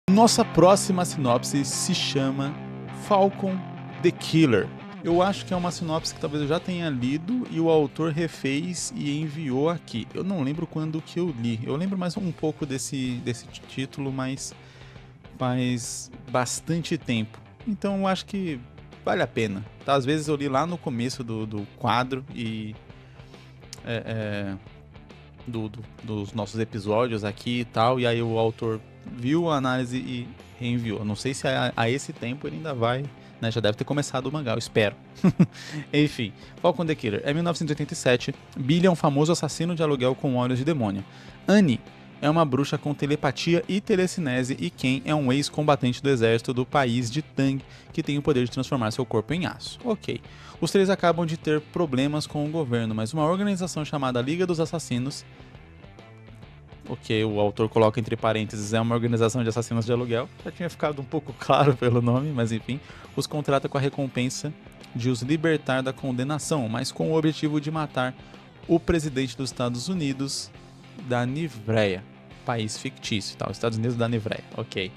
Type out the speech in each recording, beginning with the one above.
Nossa próxima sinopse se chama Falcon the Killer. Eu acho que é uma sinopse que talvez eu já tenha lido e o autor refez e enviou aqui. Eu não lembro quando que eu li. Eu lembro mais um pouco desse título, mas faz bastante tempo. Então eu acho que vale a pena. Tá? Às vezes eu li lá no começo do quadro e dos nossos episódios aqui e tal, e aí o autor viu a análise e reenviou. Não sei se a esse tempo ele ainda vai, né? Já deve ter começado o mangá, eu espero. Enfim, Falcon the Killer. É 1987. Billy é um famoso assassino de aluguel com olhos de demônio. Annie é uma bruxa com telepatia e telecinese, e Ken é um ex-combatente do exército do país de Tang, que tem o poder de transformar seu corpo em aço. Ok. Os três acabam de ter problemas com o governo, mas uma organização chamada Liga dos Assassinos, ok, o autor coloca entre parênteses, é uma organização de assassinos de aluguel, já tinha ficado um pouco claro pelo nome, mas enfim, os contrata com a recompensa de os libertar da condenação, mas com o objetivo de matar o presidente dos Estados Unidos, da Nivreia, país fictício, tá? Os Estados Unidos da Nivreia, ok.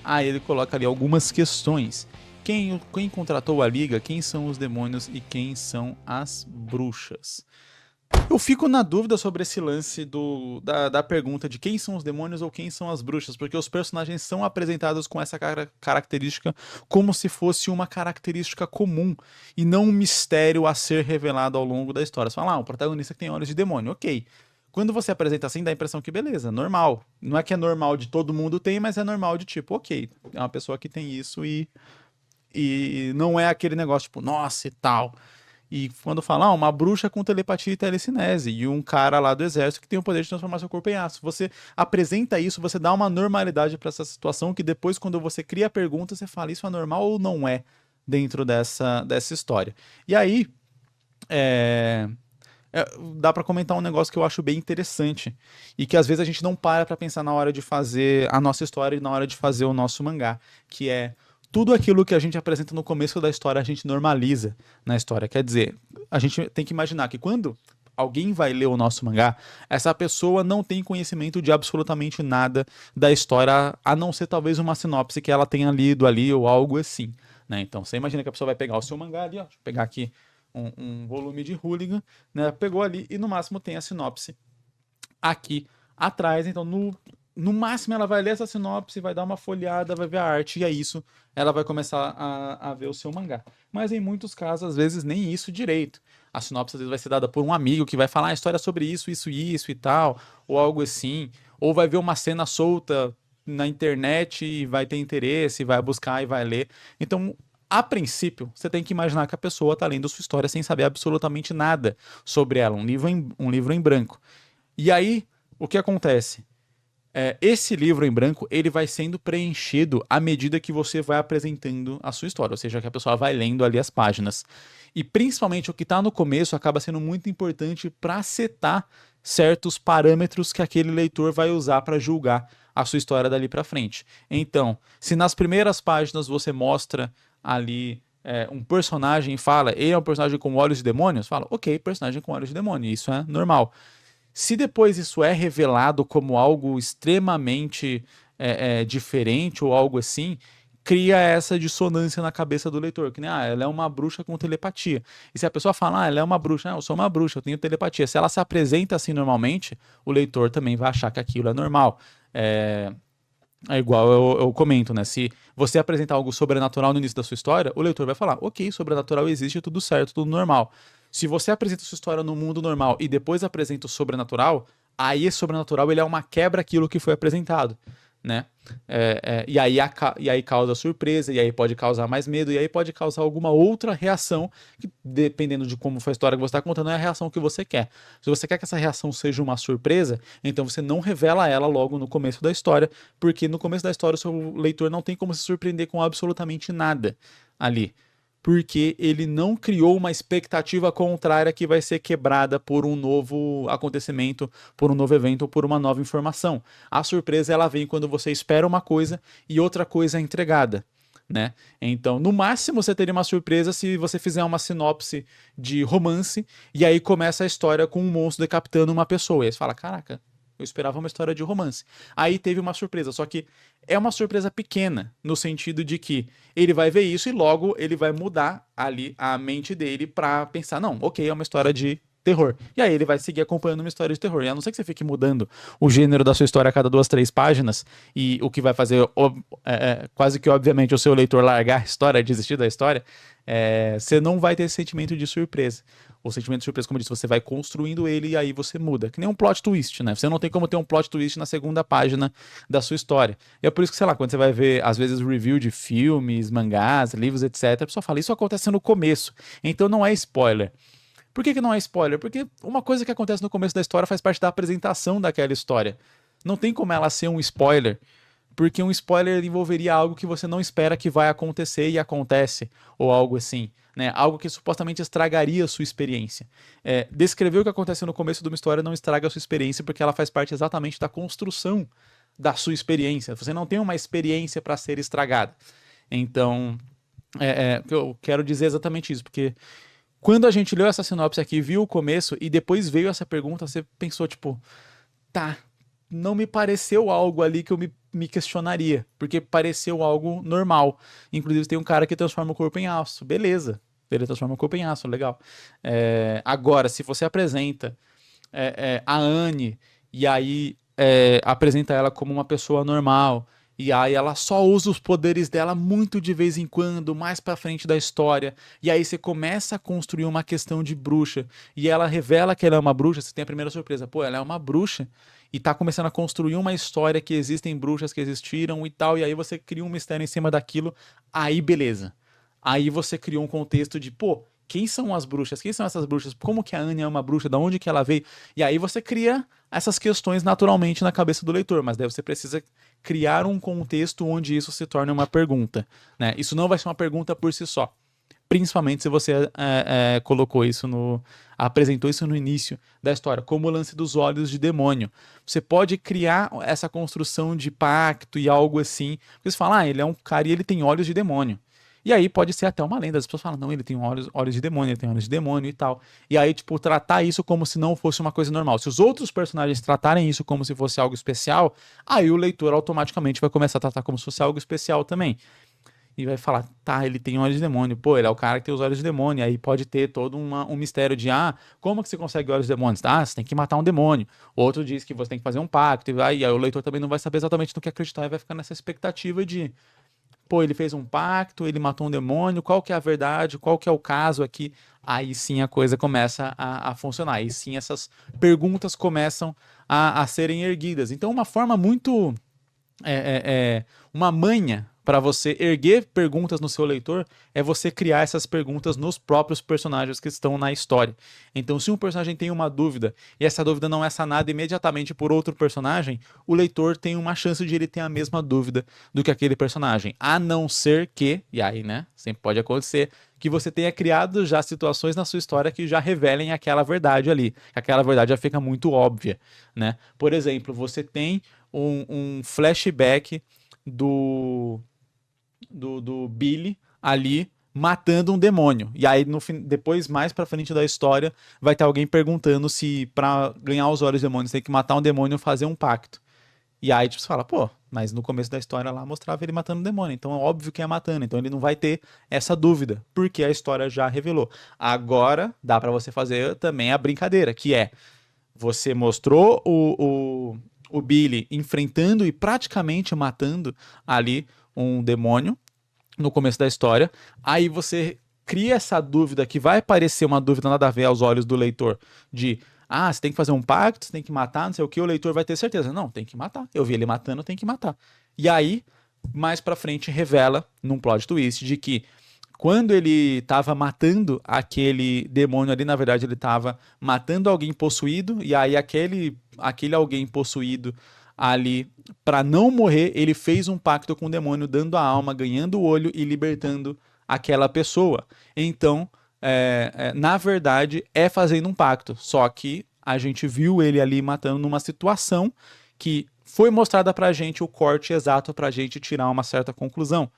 Aí ele coloca ali algumas questões. Quem contratou a Liga, quem são os demônios e quem são as bruxas? Eu fico na dúvida sobre esse lance da pergunta de quem são os demônios ou quem são as bruxas, porque os personagens são apresentados com essa característica como se fosse uma característica comum e não um mistério a ser revelado ao longo da história. Você fala, o protagonista que tem olhos de demônio, ok. Quando você apresenta assim, dá a impressão que beleza, normal. Não é que é normal de todo mundo tem, mas é normal de tipo, ok, é uma pessoa que tem isso e não é aquele negócio tipo, nossa e tal. E quando fala, uma bruxa com telepatia e telecinese, e um cara lá do exército que tem o poder de transformar seu corpo em aço. Você apresenta isso, você dá uma normalidade para essa situação, que depois, quando você cria a pergunta, você fala, isso é normal ou não é dentro dessa história? E aí, dá para comentar um negócio que eu acho bem interessante, e que às vezes a gente não para pensar na hora de fazer a nossa história e na hora de fazer o nosso mangá, que é tudo aquilo que a gente apresenta no começo da história, a gente normaliza na história. Quer dizer, a gente tem que imaginar que quando alguém vai ler o nosso mangá, essa pessoa não tem conhecimento de absolutamente nada da história, a não ser talvez uma sinopse que ela tenha lido ali ou algo assim, né? Então, você imagina que a pessoa vai pegar o seu mangá ali, ó, deixa eu pegar aqui um volume de Hooligan, né? Pegou ali e no máximo tem a sinopse aqui atrás. Então, no máximo, ela vai ler essa sinopse, vai dar uma folhada, vai ver a arte, e é isso, ela vai começar a ver o seu mangá. Mas em muitos casos, às vezes, nem isso direito. A sinopse às vezes vai ser dada por um amigo que vai falar a história sobre isso, isso, isso e tal, ou algo assim. Ou vai ver uma cena solta na internet e vai ter interesse, vai buscar e vai ler. Então, a princípio, você tem que imaginar que a pessoa está lendo sua história sem saber absolutamente nada sobre ela, um livro em branco. E aí, o que acontece? Esse livro em branco, ele vai sendo preenchido à medida que você vai apresentando a sua história, ou seja, que a pessoa vai lendo ali as páginas. E principalmente o que está no começo acaba sendo muito importante para setar certos parâmetros que aquele leitor vai usar para julgar a sua história dali para frente. Então, se nas primeiras páginas você mostra ali um personagem e fala, ele é um personagem com olhos de demônios, fala, ok, personagem com olhos de demônio, isso é normal. Se depois isso é revelado como algo extremamente diferente ou algo assim, cria essa dissonância na cabeça do leitor, que nem, ela é uma bruxa com telepatia. E se a pessoa fala, ela é uma bruxa, eu sou uma bruxa, eu tenho telepatia. Se ela se apresenta assim normalmente, o leitor também vai achar que aquilo é normal. É igual eu comento, né? Se você apresentar algo sobrenatural no início da sua história, o leitor vai falar, ok, sobrenatural existe, tudo certo, tudo normal. Se você apresenta sua história no mundo normal e depois apresenta o sobrenatural, aí esse sobrenatural ele é uma quebra aquilo que foi apresentado, né? E aí causa surpresa, e aí pode causar mais medo, e aí pode causar alguma outra reação, que dependendo de como foi a história que você está contando, é a reação que você quer. Se você quer que essa reação seja uma surpresa, então você não revela ela logo no começo da história, porque no começo da história o seu leitor não tem como se surpreender com absolutamente nada ali. Porque ele não criou uma expectativa contrária que vai ser quebrada por um novo acontecimento, por um novo evento ou por uma nova informação. A surpresa ela vem quando você espera uma coisa e outra coisa é entregada, né? Então, no máximo você teria uma surpresa se você fizer uma sinopse de romance e aí começa a história com um monstro decapitando uma pessoa. E aí você fala, caraca, Eu esperava uma história de romance. Aí teve uma surpresa, só que é uma surpresa pequena, no sentido de que ele vai ver isso e logo ele vai mudar ali a mente dele pra pensar, não, ok, é uma história de terror. E aí ele vai seguir acompanhando uma história de terror. E a não ser que você fique mudando o gênero da sua história a cada 2, 3 páginas, e o que vai fazer quase que obviamente o seu leitor largar a história, desistir da história, você não vai ter esse sentimento de surpresa. O sentimento de surpresa, como eu disse, você vai construindo ele e aí você muda. Que nem um plot twist, né? Você não tem como ter um plot twist na segunda página da sua história. E é por isso que, sei lá, quando você vai ver, às vezes, review de filmes, mangás, livros, etc., a pessoa fala, isso acontece no começo. Então não é spoiler. Por que não é spoiler? Porque uma coisa que acontece no começo da história faz parte da apresentação daquela história. Não tem como ela ser um spoiler, porque um spoiler envolveria algo que você não espera que vai acontecer e acontece, ou algo assim, né? Algo que supostamente estragaria a sua experiência. Descrever o que aconteceu no começo de uma história não estraga a sua experiência, porque ela faz parte exatamente da construção da sua experiência. Você não tem uma experiência para ser estragada. Então, eu quero dizer exatamente isso, porque quando a gente leu essa sinopse aqui, viu o começo e depois veio essa pergunta, você pensou, tipo, tá, não me pareceu algo ali que eu me questionaria, porque pareceu algo normal. Inclusive, tem um cara que transforma o corpo em aço, beleza. Ele transforma o corpo em aço, legal. Agora, se você apresenta a Anne e aí apresenta ela como uma pessoa normal, e aí ela só usa os poderes dela muito de vez em quando, mais pra frente da história, e aí você começa a construir uma questão de bruxa, e ela revela que ela é uma bruxa, você tem a primeira surpresa, pô, ela é uma bruxa, e tá começando a construir uma história que existem bruxas que existiram e tal, e aí você cria um mistério em cima daquilo, aí beleza. Aí você criou um contexto de, pô, quem são as bruxas? Quem são essas bruxas? Como que a Anya é uma bruxa? Da onde que ela veio? E aí você cria essas questões naturalmente na cabeça do leitor, mas daí você precisa criar um contexto onde isso se torne uma pergunta, né? Isso não vai ser uma pergunta por si só. Principalmente se você colocou isso apresentou isso no início da história, como o lance dos olhos de demônio. Você pode criar essa construção de pacto e algo assim, porque você fala, ele é um cara e ele tem olhos de demônio. E aí pode ser até uma lenda. As pessoas falam, não, ele tem olhos de demônio, ele tem olhos de demônio e tal. E aí, tipo, tratar isso como se não fosse uma coisa normal. Se os outros personagens tratarem isso como se fosse algo especial, aí o leitor automaticamente vai começar a tratar como se fosse algo especial também. E vai falar, tá, ele tem olhos de demônio. Pô, ele é o cara que tem os olhos de demônio. Aí pode ter todo um mistério de, como que você consegue olhos de demônios? Você tem que matar um demônio. Outro diz que você tem que fazer um pacto. E aí o leitor também não vai saber exatamente no que acreditar e vai ficar nessa expectativa de, pô, ele fez um pacto, ele matou um demônio, qual que é a verdade, qual que é o caso aqui? Aí sim a coisa começa a funcionar, aí sim essas perguntas começam a serem erguidas. Então uma forma muito, uma manha para você erguer perguntas no seu leitor é você criar essas perguntas nos próprios personagens que estão na história. Então, se um personagem tem uma dúvida e essa dúvida não é sanada imediatamente por outro personagem, o leitor tem uma chance de ele ter a mesma dúvida do que aquele personagem. A não ser que, e aí, né, sempre pode acontecer, que você tenha criado já situações na sua história que já revelem aquela verdade ali. Aquela verdade já fica muito óbvia, né? Por exemplo, você tem um flashback do Billy ali matando um demônio. E aí, depois, mais pra frente da história, vai ter alguém perguntando se pra ganhar os olhos dos demônios tem que matar um demônio ou fazer um pacto. E aí, tipo, você fala, pô, mas no começo da história lá mostrava ele matando o demônio, então é óbvio que é matando, então ele não vai ter essa dúvida, porque a história já revelou. Agora, dá pra você fazer também a brincadeira, que é, você mostrou o Billy enfrentando e praticamente matando ali um demônio no começo da história, aí você cria essa dúvida que vai parecer uma dúvida nada a ver aos olhos do leitor, de você tem que fazer um pacto, você tem que matar, não sei o que, o leitor vai ter certeza. Não, tem que matar. Eu vi ele matando, tem que matar. E aí, mais pra frente, revela, num plot twist, de que quando ele tava matando aquele demônio ali, na verdade ele tava matando alguém possuído, e aí aquele alguém possuído ali, pra não morrer, ele fez um pacto com o demônio, dando a alma, ganhando o olho e libertando aquela pessoa. Então, na verdade, é fazendo um pacto. Só que a gente viu ele ali matando numa situação que foi mostrada pra gente o corte exato pra gente tirar uma certa conclusão,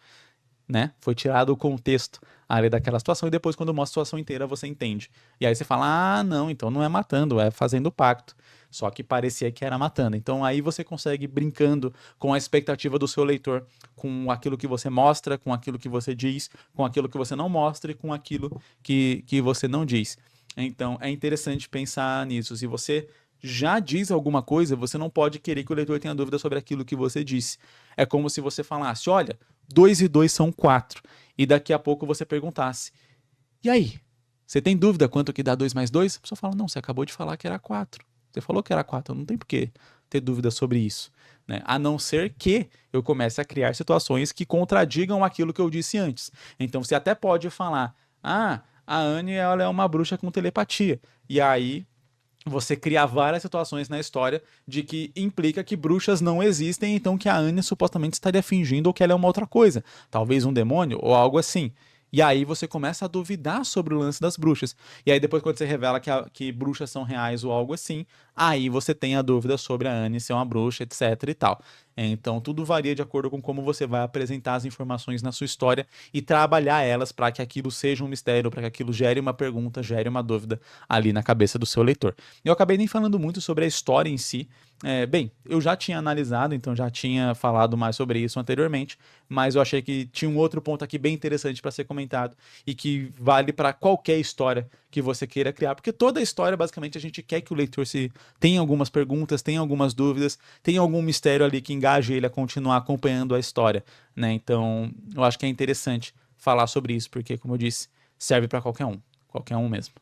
né? Foi tirado o contexto ali daquela situação e depois quando mostra a situação inteira você entende. E aí você fala, não, então não é matando, é fazendo pacto. só que parecia que era matando. Então aí você consegue brincando com a expectativa do seu leitor, com aquilo que você mostra, com aquilo que você diz, com aquilo que você não mostra e com aquilo que você não diz. Então é interessante pensar nisso. Se você já diz alguma coisa, você não pode querer que o leitor tenha dúvida sobre aquilo que você disse. É como se você falasse, olha, 2 e 2 são 4, e daqui a pouco você perguntasse, e aí, você tem dúvida quanto que dá 2 mais 2? A pessoa fala, não, você acabou de falar que era 4. Você falou que era 4, não tem por que ter dúvida sobre isso. Né? A não ser que eu comece a criar situações que contradigam aquilo que eu disse antes. Então você até pode falar, ah, a Anne ela é uma bruxa com telepatia. E aí você cria várias situações na história de que implica que bruxas não existem, então que a Anya supostamente estaria fingindo ou que ela é uma outra coisa, talvez um demônio ou algo assim. E aí você começa a duvidar sobre o lance das bruxas. E aí depois quando você revela que bruxas são reais ou algo assim, aí você tem a dúvida sobre a Anne ser uma bruxa, etc e tal. Então tudo varia de acordo com como você vai apresentar as informações na sua história e trabalhar elas para que aquilo seja um mistério, para que aquilo gere uma pergunta, gere uma dúvida ali na cabeça do seu leitor. Eu acabei nem falando muito sobre a história em si. Bem, eu já tinha analisado, então já tinha falado mais sobre isso anteriormente, mas eu achei que tinha um outro ponto aqui bem interessante para ser comentado e que vale para qualquer história que você queira criar, porque toda história, basicamente, a gente quer que o leitor se tenha algumas perguntas, tenha algumas dúvidas, tenha algum mistério ali que engaje ele a continuar acompanhando a história, né? Então, eu acho que é interessante falar sobre isso, porque, como eu disse, serve para qualquer um mesmo.